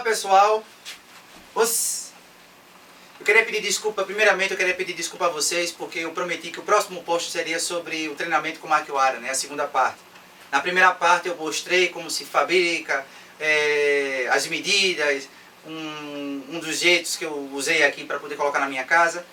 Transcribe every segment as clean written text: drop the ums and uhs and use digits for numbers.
pessoal, eu queria pedir desculpa, primeiramente eu queria pedir desculpa a vocês, porque eu prometi que o próximo post seria sobre o treinamento com Makiwara, né, a segunda parte. Na primeira parte eu mostrei como se fabrica, as medidas, um dos jeitos que eu usei aqui para poder colocar na minha casa.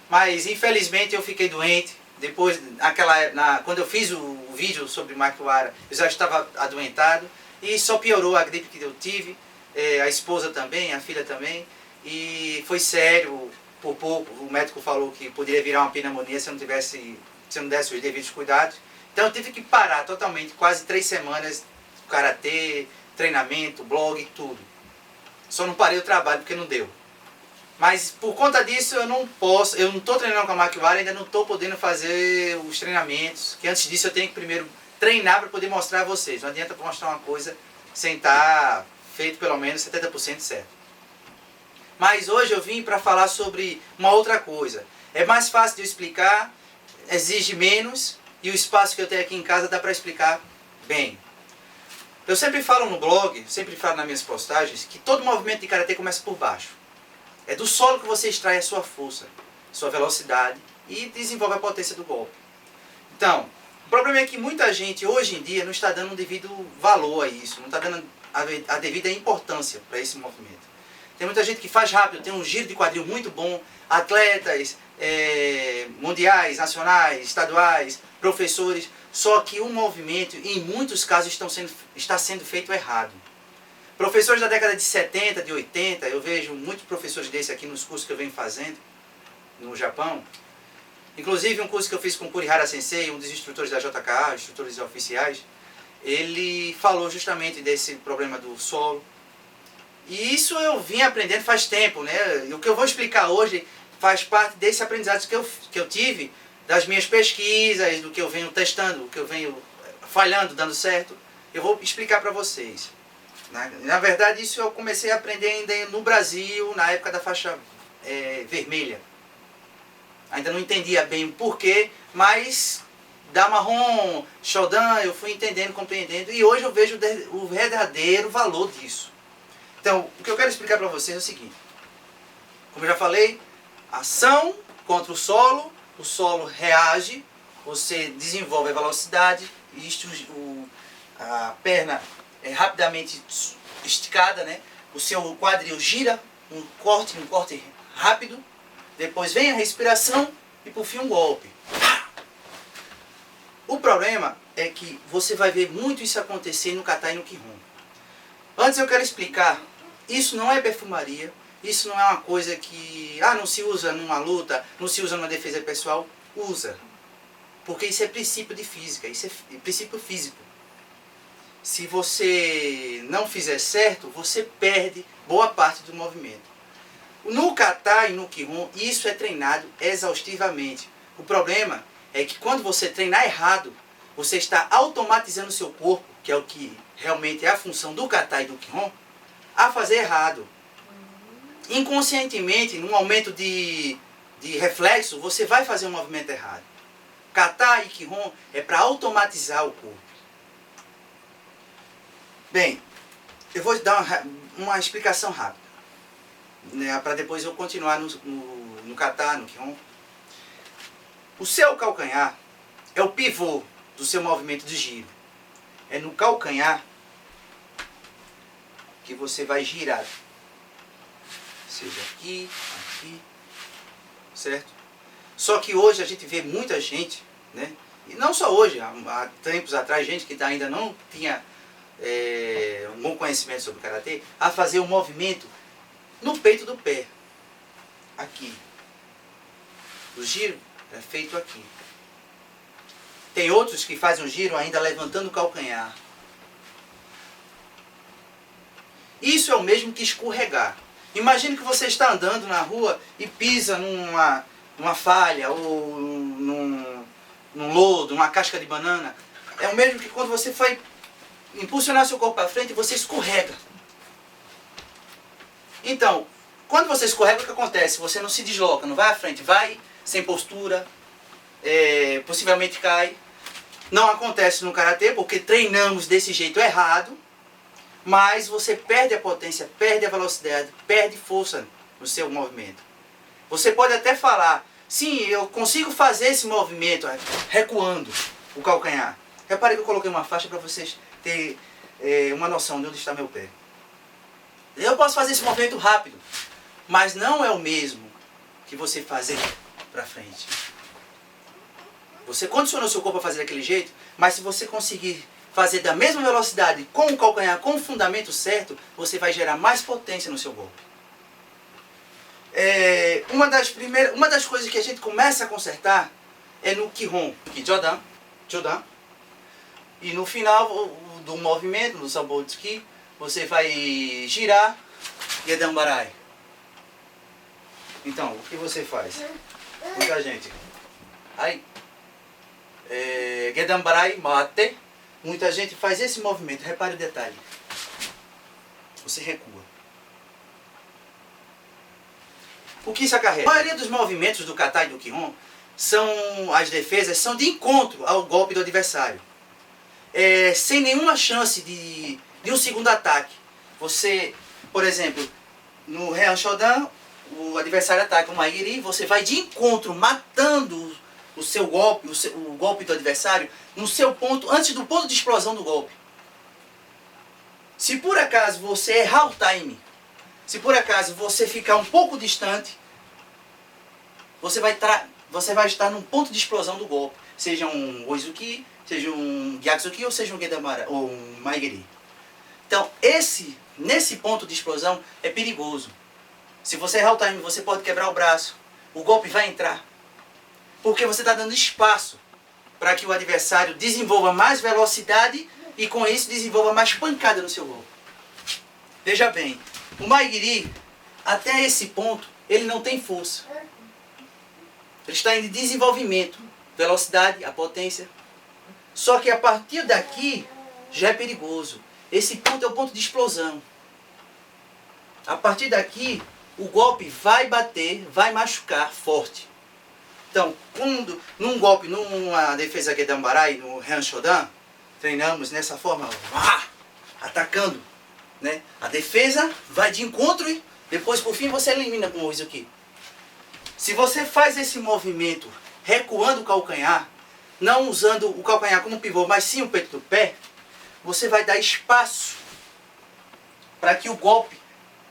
Mas infelizmente eu fiquei doente, depois, quando eu fiz o vídeo sobre Makiwara, eu já estava adoentado e só piorou a gripe que eu tive, a esposa também, a filha também, e foi sério, por pouco, o médico falou que poderia virar uma pneumonia se eu não desse os devidos cuidados. Então eu tive que parar totalmente, quase 3 semanas, karatê, treinamento, blog, tudo. Só não parei o trabalho porque não deu. Mas por conta disso eu não estou treinando com a Makiwara, ainda não estou podendo fazer os treinamentos, que antes disso eu tenho que primeiro treinar para poder mostrar a vocês. Não adianta mostrar uma coisa sem estar feito pelo menos 70% certo. Mas hoje eu vim para falar sobre uma outra coisa. É mais fácil de eu explicar, exige menos, e o espaço que eu tenho aqui em casa dá para explicar bem. Eu sempre falo no blog, sempre falo nas minhas postagens, que todo movimento de karatê começa por baixo. É do solo que você extrai a sua força, sua velocidade e desenvolve a potência do golpe. Então, o problema é que muita gente hoje em dia não está dando um devido valor a isso, não está dando a devida importância para esse movimento. Tem muita gente que faz rápido, tem um giro de quadril muito bom, atletas mundiais, nacionais, estaduais, professores, só que o movimento, em muitos casos, está sendo feito errado. Professores da década de 70, de 80, eu vejo muitos professores desses aqui nos cursos que eu venho fazendo no Japão. Inclusive um curso que eu fiz com o Kurihara Sensei, um dos instrutores da JKA, instrutores oficiais, ele falou justamente desse problema do solo. E isso eu vim aprendendo faz tempo, né? E o que eu vou explicar hoje faz parte desse aprendizado que eu tive, das minhas pesquisas, do que eu venho testando, do que eu venho falhando, dando certo. Eu vou explicar para vocês. Na verdade, isso eu comecei a aprender ainda no Brasil, na época da faixa vermelha. Ainda não entendia bem o porquê, mas da marrom, shodan, eu fui entendendo, compreendendo, e hoje eu vejo o verdadeiro valor disso. Então, o que eu quero explicar para vocês é o seguinte. Como eu já falei, ação contra o solo reage, você desenvolve a velocidade, a perna é rapidamente esticada, né? O seu quadril gira, um corte rápido, depois vem a respiração e por fim um golpe. O problema é que você vai ver muito isso acontecer no kata e no kihon. Antes eu quero explicar, isso não é perfumaria, isso não é uma coisa que não se usa numa luta, não se usa numa defesa pessoal, usa. Porque isso é princípio de física, isso é princípio físico. Se você não fizer certo, você perde boa parte do movimento. No kata e no kihon, isso é treinado exaustivamente. O problema é que quando você treinar errado, você está automatizando o seu corpo, que é o que realmente é a função do kata e do kihon, a fazer errado. Inconscientemente, num aumento de reflexo, você vai fazer um movimento errado. Kata e kihon é para automatizar o corpo. Bem, eu vou dar uma explicação rápida, né, para depois eu continuar no kata, no kihon. O seu calcanhar é o pivô do seu movimento de giro. É no calcanhar que você vai girar. Seja aqui, certo? Só que hoje a gente vê muita gente, né? E não só hoje, há tempos atrás, gente que ainda não tinha um bom conhecimento sobre o karatê, a fazer um movimento no peito do pé. Aqui. O giro é feito aqui. Tem outros que fazem um giro ainda levantando o calcanhar. Isso é o mesmo que escorregar. Imagine que você está andando na rua e pisa numa falha ou num lodo, numa casca de banana. É o mesmo que quando você vai impulsionar seu corpo para frente, você escorrega. Então, quando você escorrega, o que acontece? Você não se desloca, não vai à frente, vai sem postura, possivelmente cai. Não acontece no karatê porque treinamos desse jeito errado, mas você perde a potência, perde a velocidade, perde força no seu movimento. Você pode até falar, sim, eu consigo fazer esse movimento recuando o calcanhar. Repare que eu coloquei uma faixa para vocês terem uma noção de onde está meu pé. Eu posso fazer esse movimento rápido, mas não é o mesmo que você fazer para frente. Você condicionou seu corpo a fazer daquele jeito, mas se você conseguir fazer da mesma velocidade, com o calcanhar, com o fundamento certo, você vai gerar mais potência no seu golpe. Uma das coisas que a gente começa a consertar é no Kihon, Jodan. E no final do movimento, no Sabotsuki, você vai girar Gedan Barai. Então, o que você faz? Muita gente. Aí, Gedan Barai, mate. Muita gente faz esse movimento. Repare o detalhe. Você recua. O que isso acarreta? A maioria dos movimentos do kata e do kihon as defesas são de encontro ao golpe do adversário. Sem nenhuma chance de um segundo ataque. Você, por exemplo, no Heian Shodan, o adversário ataca o Maigiri, você vai de encontro, matando o seu golpe, o golpe do adversário, no seu ponto, antes do ponto de explosão do golpe. Se por acaso você errar o time, se por acaso você ficar um pouco distante, você vai estar num ponto de explosão do golpe. Seja um Oizuki, seja um Gyatsuki ou seja um Gedamara ou um Maigiri. Então, nesse ponto de explosão é perigoso. Se você errar o time, você pode quebrar o braço. O golpe vai entrar. Porque você está dando espaço para que o adversário desenvolva mais velocidade e com isso desenvolva mais pancada no seu golpe. Veja bem, o Maigiri, até esse ponto, ele não tem força. Ele está em desenvolvimento. Velocidade, a potência. Só que a partir daqui já é perigoso. Esse ponto é o ponto de explosão. A partir daqui, o golpe vai bater, vai machucar forte. Então, numa defesa Gedan Barai, no Heian Shodan, treinamos nessa forma, atacando. Né? A defesa vai de encontro e depois, por fim, você elimina com o Oizuki. Se você faz esse movimento recuando o calcanhar, não usando o calcanhar como pivô, mas sim o peito do pé, você vai dar espaço para que o golpe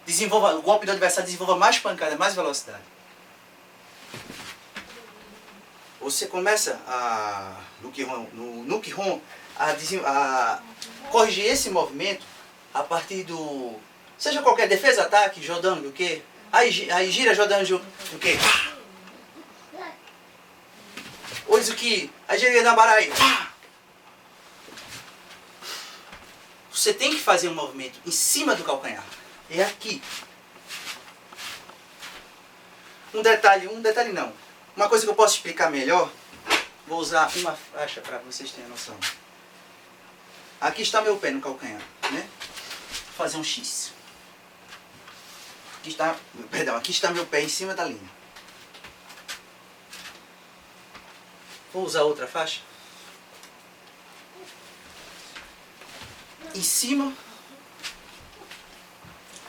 do adversário desenvolva mais pancada, mais velocidade. Você começa no Kihon a corrigir esse movimento a partir do... Seja qualquer defesa, ataque, Jodan, o quê? Aí gira Jodan, o quê? Oizuki, aí gira Gedan Barai. Você tem que fazer um movimento em cima do calcanhar. É aqui. Um detalhe não. Uma coisa que eu posso explicar melhor, vou usar uma faixa para vocês terem noção. Aqui está meu pé no calcanhar, né? Vou fazer um X. Aqui está meu pé em cima da linha. Vou usar outra faixa. Em cima,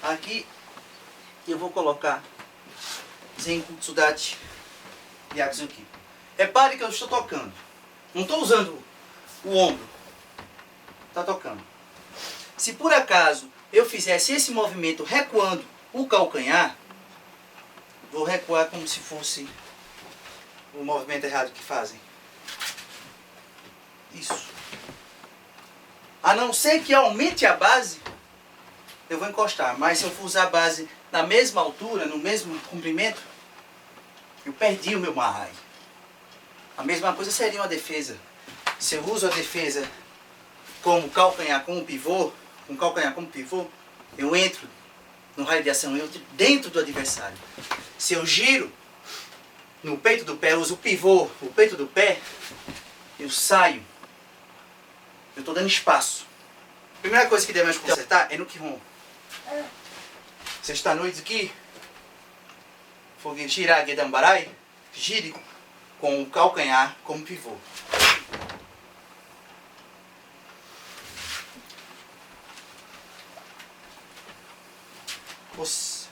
aqui eu vou colocar Zenkutsudachi Gyatsuki. Repare que eu estou tocando. Não estou usando o ombro. Está tocando. Se por acaso eu fizesse esse movimento recuando o calcanhar, vou recuar como se fosse o movimento errado que fazem. Isso. A não ser que aumente a base, eu vou encostar. Mas se eu for usar a base na mesma altura, no mesmo comprimento, eu perdi o meu Mahai. A mesma coisa seria uma defesa. Se eu uso a defesa como calcanhar, como pivô, com calcanhar como pivô, eu entro no raio de ação, eu entro dentro do adversário. Se eu giro no peito do pé, eu uso o pivô, o peito do pé, eu saio. Eu estou dando espaço. A primeira coisa que devemos consertar é no Kihon. Você está no Oizuki, girar Gedan Barai, gire com o calcanhar como pivô. Os.